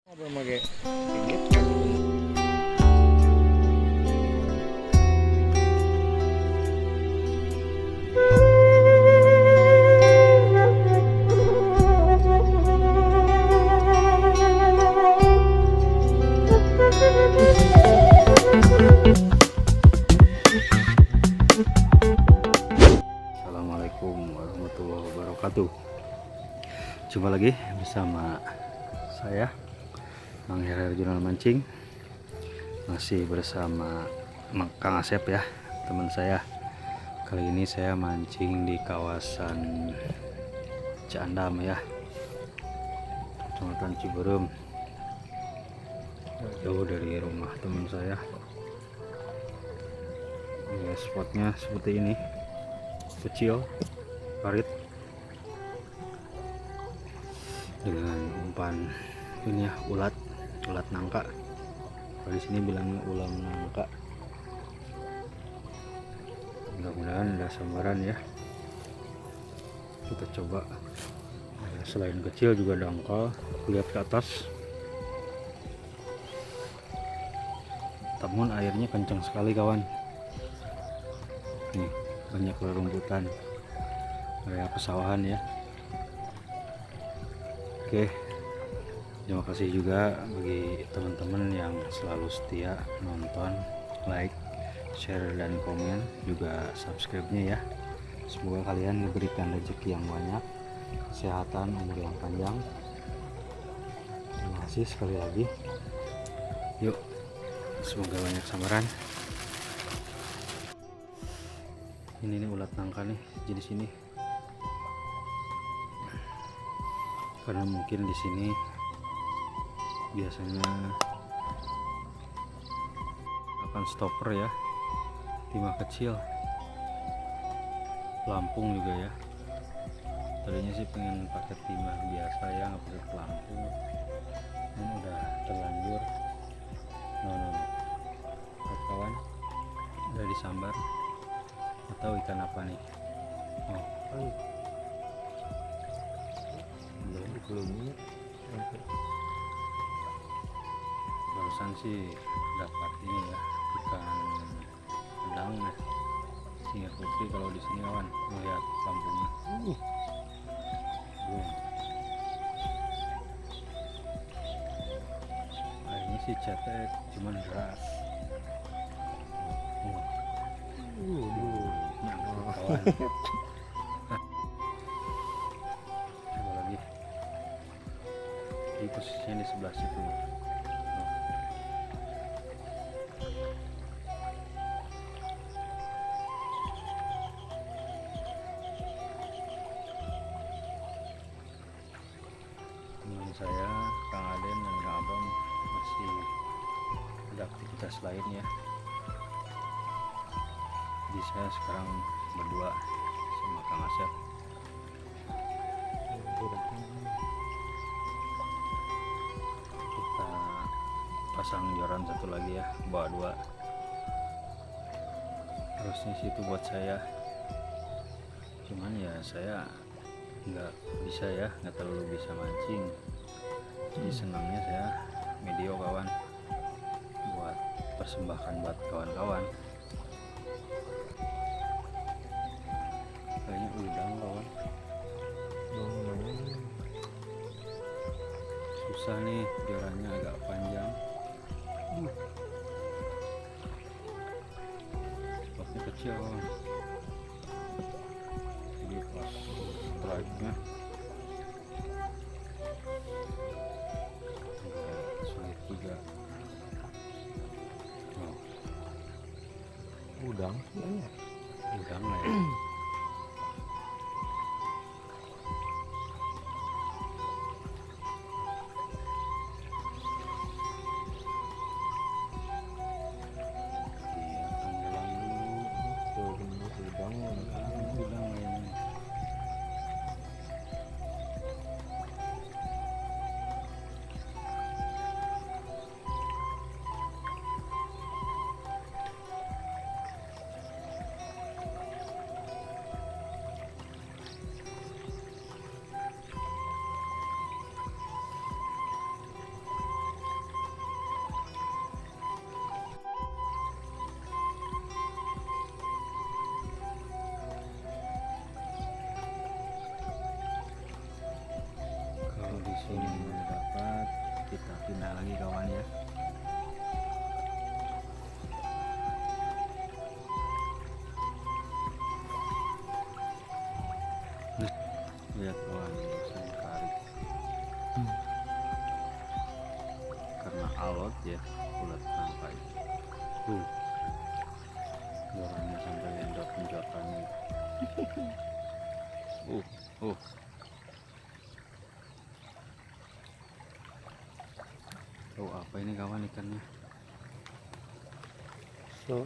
Memakai pinggir kan. Assalamualaikum warahmatullahi wabarakatuh. Jumpa lagi bersama saya Mang Hera Jurnal Mancing, masih bersama Kang Asep ya, teman saya. Kali ini saya mancing di kawasan Ciandam ya, Kecamatan Ciberem, jauh dari rumah teman saya. Ya, spotnya seperti ini, kecil, parit, dengan umpan ini ya, ulat nangka. Kalau di sini bilangnya ulam nangka. Mudah-mudahan ada sambaran ya. Kita coba. Selain kecil juga dangkal, lihat ke atas. Namun airnya kencang sekali kawan. Nih, banyak rerumputan kayak pesawahan ya. Oke, terima kasih juga bagi teman-teman yang selalu setia nonton, like, share, dan komen, juga subscribe-nya ya. Semoga kalian diberikan rezeki yang banyak, kesehatan, umur yang panjang. Terima kasih sekali lagi. Yuk, semoga banyak sambaran. Ini nih ulat nangka nih jenis ini. Karena mungkin di sini biasanya akan stopper ya, timah kecil, pelampung juga ya. Tadinya sih pengen pakai timah biasa ya, nggak pakai pelampung, ini udah terlanjur. Lihat kawan, udah disambar. Atau ikan apa nih? Oh, belum. Barusan sih dapat ini ya, ikan pedang ya, singa putri. Kalau di sini kawan melihat lampunya, belum. Ini sih cetek, cuman deras. Nyangkut kawan. Coba lagi. Di posisinya di sebelah situ. Teman saya Kang Aden dan Kang Abam masih ada aktivitas lain ya. Jadi saya sekarang berdua sama Kang Asep. Kita pasang joran satu lagi ya, bawa dua. Harusnya sih itu buat saya, cuman ya saya nggak bisa ya, nggak terlalu bisa mancing. Jadi senangnya saya video kawan, buat persembahkan buat kawan-kawan. Kayaknya udang kawan. Susah nih, jorannya agak panjang. Spotnya kecil kawan. Jadi pas strike-nya agak sulit juga. Udang lah ya. Udang kayaknya. alot ya, bulat sampai gorengnya sampai lenjot-lenjotan nih. Tahu apa ini kawan ikannya? No,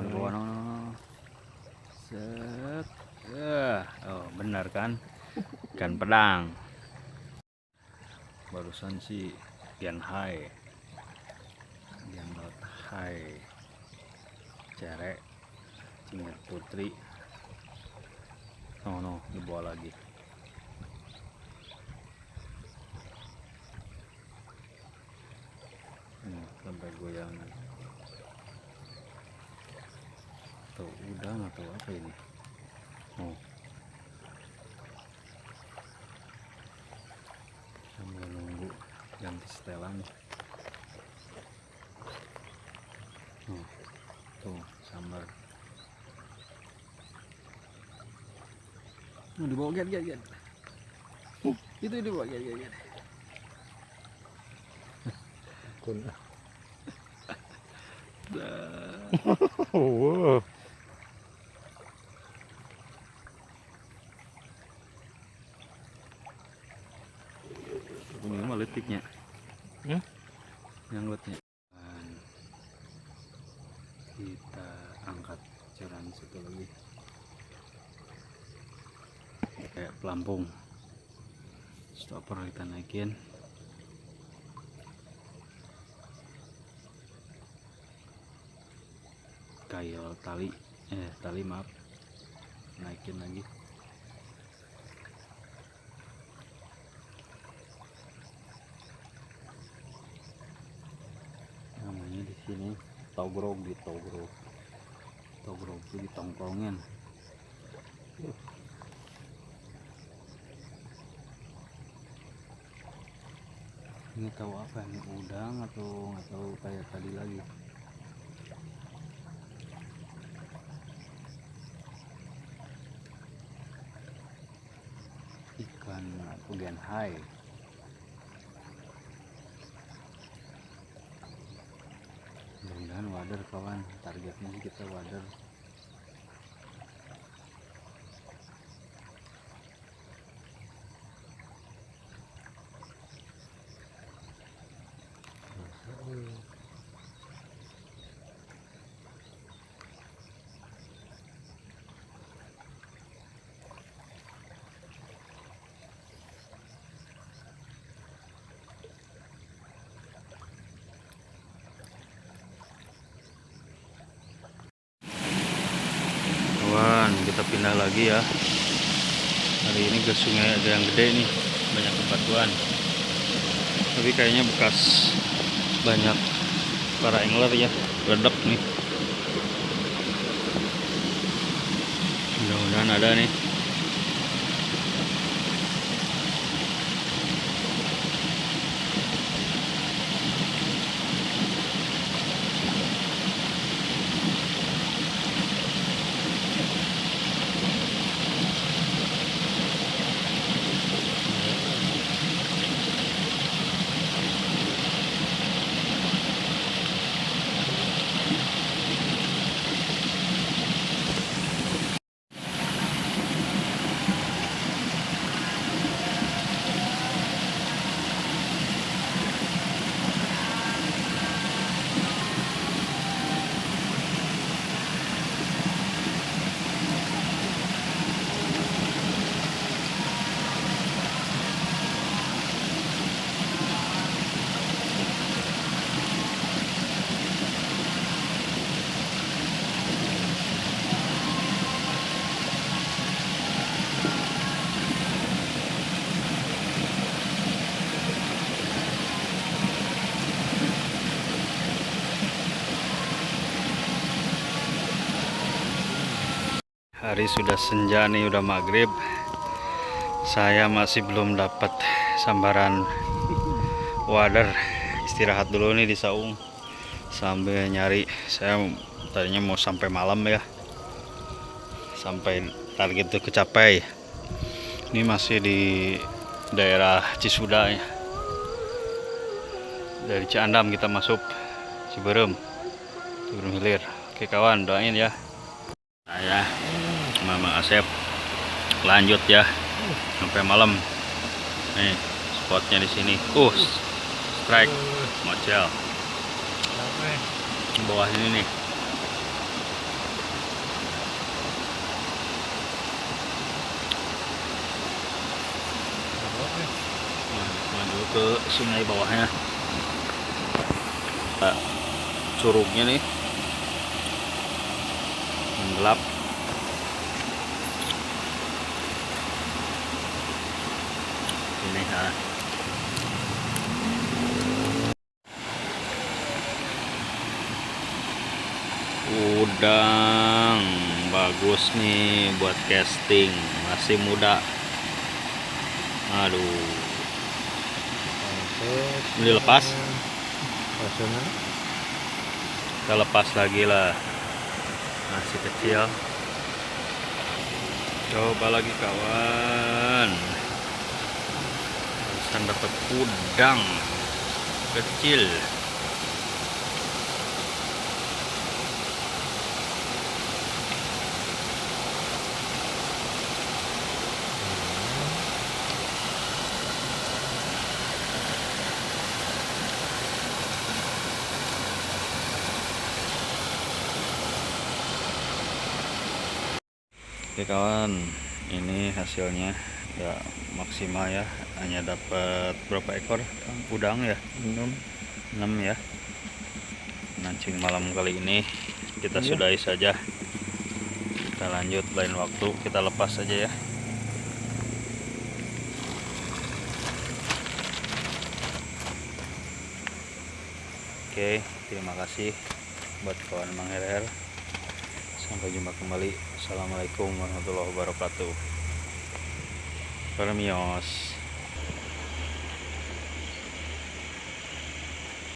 di bawah, no. Set. Oh, benar kan? Ikan pedang. Barusan sih ikan hai. Ikan laut hai. Cerek, cingir putri. No, di bawah lagi. Sampai goyang. Atau udang atau apa ini? Sambil nunggu ganti setelan. Tuh sambar. Dibawa get. Itu dibawa get. Wow. Ini mah letiknya. Yang letnya. Kita angkat jalan satu lagi. Kayak pelampung. Stopper kita naikin. Kail tali maaf, naikin lagi. Namanya di sini togrog itu ditongkrongin. Ini tahu apa ini, udang atau nggak tahu, kayak tadi lagi. Ikan pugen hai. Mudah-mudahan wader kawan, targetnya sih kita wader. Kawan, kita pindah lagi ya. Hari ini ke sungai ada yang gede nih, banyak batuan. Tapi kayaknya bekas banyak para angler ya, redep nih. Mudah-mudahan ada nih. Hari sudah senja nih, udah maghrib. Saya masih belum dapat sambaran wader. Istirahat dulu nih di saung sambil nyari. Saya tadinya mau sampai malam ya, sampai target itu kecapai. Ini masih di daerah Cisuda ya, Dari Ciandam kita masuk Ciberem Hilir. Oke kawan, doain ya. Saya Mama Asep lanjut ya sampai malam. Nih spotnya di sini. Strike mocel. Bawah ini nih. Maju ke sungai bawahnya. Curugnya nih gelap. Ini udang bagus nih buat casting, masih muda. Aduh, ini lepas. Kita lepas lagi lah, masih kecil. Coba lagi kawan, barusan dapat udang kecil. Oke kawan, ini hasilnya ya maksimal ya, hanya dapat berapa ekor udang ya? 6 ya. Mancing malam kali ini kita sudahi saja. Kita lanjut lain waktu, kita lepas saja ya. Oke, terima kasih buat kawan Mang Her. Sampai jumpa kembali. Assalamualaikum warahmatullahi wabarakatuh. Permios.